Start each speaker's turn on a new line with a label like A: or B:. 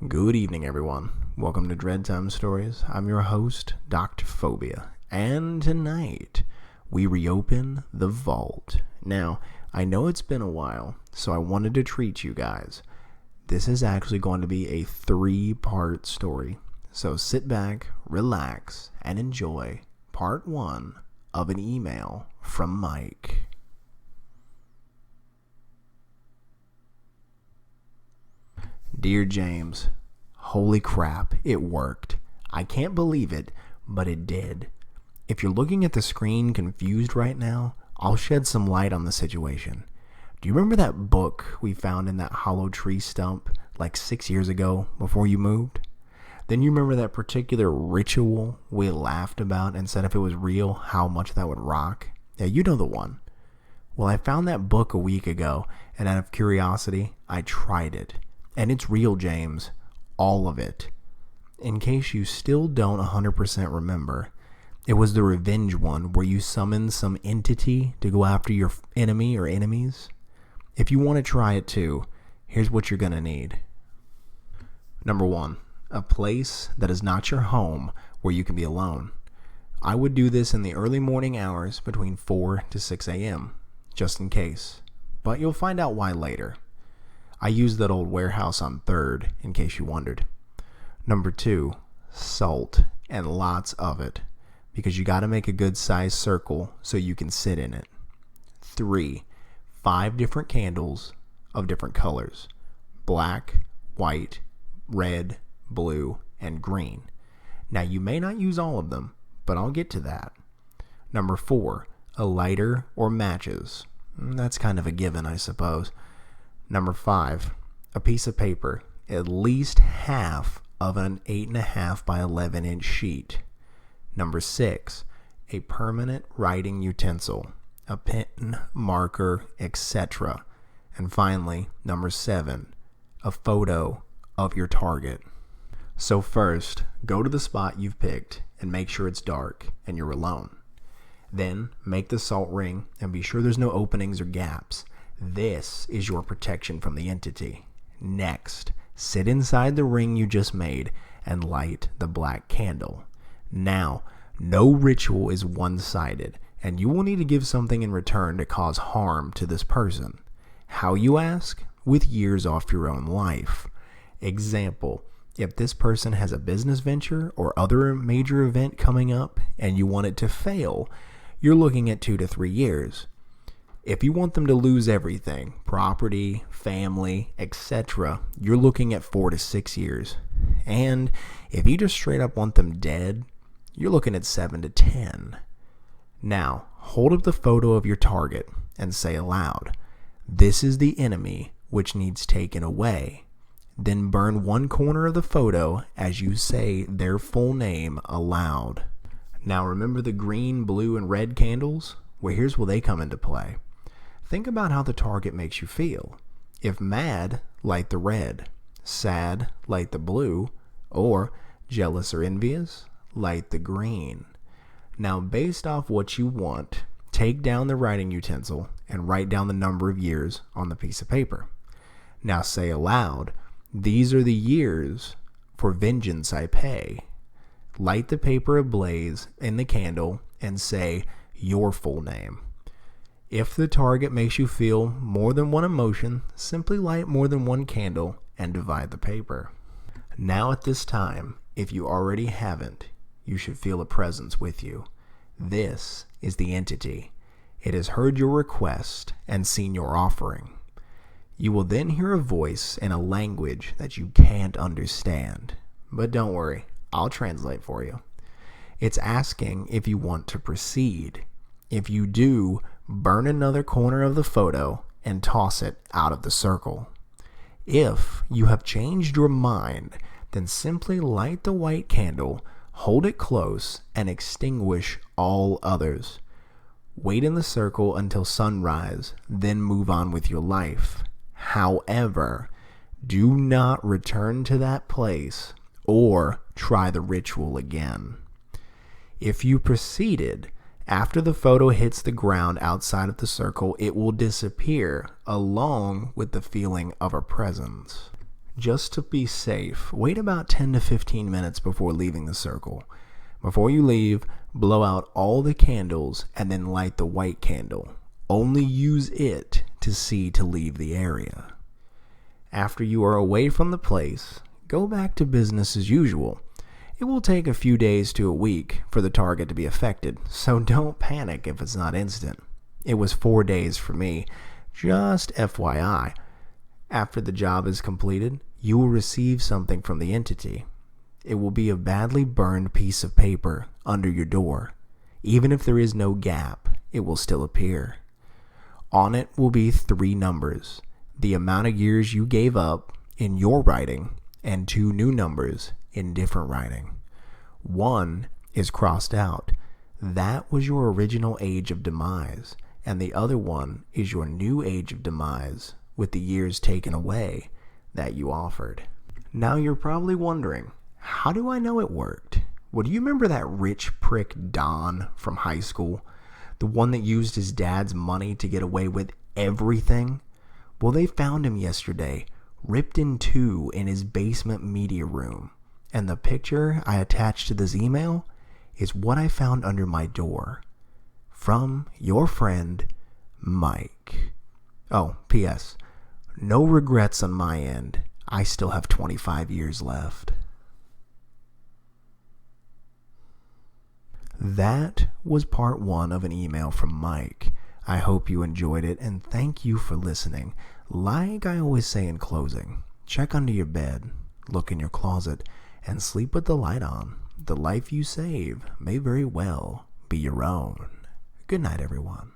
A: Good evening, everyone. Welcome to PT1-Stories. I'm your host, Dr. Phobia, and tonight we reopen the vault. Now, I know it's been a while, so I wanted to treat you guys. This is actually going to be a 3-part story, so sit back, relax, and enjoy part 1 of an email from Mike. Dear James, holy crap, it worked. I can't believe it, but it did. If you're looking at the screen confused right now, I'll shed some light on the situation. Do you remember that book we found in that hollow tree stump like 6 years ago before you moved? Then you remember that particular ritual we laughed about and said if it was real, how much that would rock? Yeah, you know the one. Well, I found that book a week ago, and out of curiosity, I tried it. And it's real, James. All of it. In case you still don't 100% remember, it was the revenge one where you summoned some entity to go after your enemy or enemies. If you want to try it too, here's what you're going to need. Number 1, a place that is not your home where you can be alone. I would do this in the early morning hours between 4 to 6 a.m., just in case. But you'll find out why later. I used that old warehouse on 3rd, in case you wondered. Number 2, salt, and lots of it, because you got to make a good sized circle so you can sit in it. 3, 5 different candles of different colors: black, white, red, blue, and green. Now you may not use all of them, but I'll get to that. Number 4, a lighter or matches. That's kind of a given, I suppose. Number 5, a piece of paper, at least half of an 8.5 by 11 inch sheet. Number 6, a permanent writing utensil, a pen, marker, etc. And finally, number 7, a photo of your target. So first, go to the spot you've picked and make sure it's dark and you're alone. Then, make the salt ring and be sure there's no openings or gaps. This is your protection from the entity. Next, sit inside the ring you just made and light the black candle. Now, no ritual is one-sided, and you will need to give something in return to cause harm to this person. How, you ask? With years off your own life. Example, if this person has a business venture or other major event coming up and you want it to fail, you're looking at 2 to 3 years. If you want them to lose everything, property, family, etc., you're looking at 4 to 6 years. And if you just straight up want them dead, you're looking at 7 to 10. Now, hold up the photo of your target and say aloud, "This is the enemy which needs taken away." Then burn one corner of the photo as you say their full name aloud. Now remember the green, blue, and red candles? Well, here's where they come into play. Think about how the target makes you feel. If mad, light the red. Sad, light the blue. Or jealous or envious, light the green. Now, based off what you want, take down the writing utensil and write down the number of years on the piece of paper. Now say aloud, "These are the years for vengeance I pay." Light the paper ablaze in the candle and say your full name. If the target makes you feel more than one emotion, simply light more than one candle and divide the paper. Now at this time, if you already haven't, you should feel a presence with you. This is the entity. It has heard your request and seen your offering. You will then hear a voice in a language that you can't understand. But don't worry, I'll translate for you. It's asking if you want to proceed. If you do, burn another corner of the photo and toss it out of the circle. If you have changed your mind, then simply light the white candle, hold it close, and extinguish all others. Wait in the circle until sunrise, then move on with your life. However, do not return to that place or try the ritual again. If you proceeded, after the photo hits the ground outside of the circle, it will disappear along with the feeling of a presence. just to be safe, wait about 10 to 15 minutes before leaving the circle. Before you leave, blow out all the candles and then light the white candle. Only use it to see to leave the area. After you are away from the place, go back to business as usual. It will take a few days to a week for the target to be affected, so don't panic if it's not instant. It was 4 days for me, just FYI. After the job is completed, you will receive something from the entity. It will be a badly burned piece of paper under your door. Even if there is no gap, it will still appear. On it will be 3 numbers, the amount of years you gave up in your writing, and 2 new numbers in different writing. 1 is crossed out. That was your original age of demise, and the other one is your new age of demise with the years taken away that you offered. Now you're probably wondering, how do I know it worked? Well, do you remember that rich prick Don from high school? The one that used his dad's money to get away with everything? Well, they found him yesterday, ripped in 2 in his basement media room. And the picture I attached to this email is what I found under my door. From your friend, Mike. Oh, P.S. No regrets on my end. I still have 25 years left. That was part 1 of an email from Mike. I hope you enjoyed it, and thank you for listening. Like I always say in closing, check under your bed, look in your closet, and sleep with the light on. The life you save may very well be your own. Good night, everyone.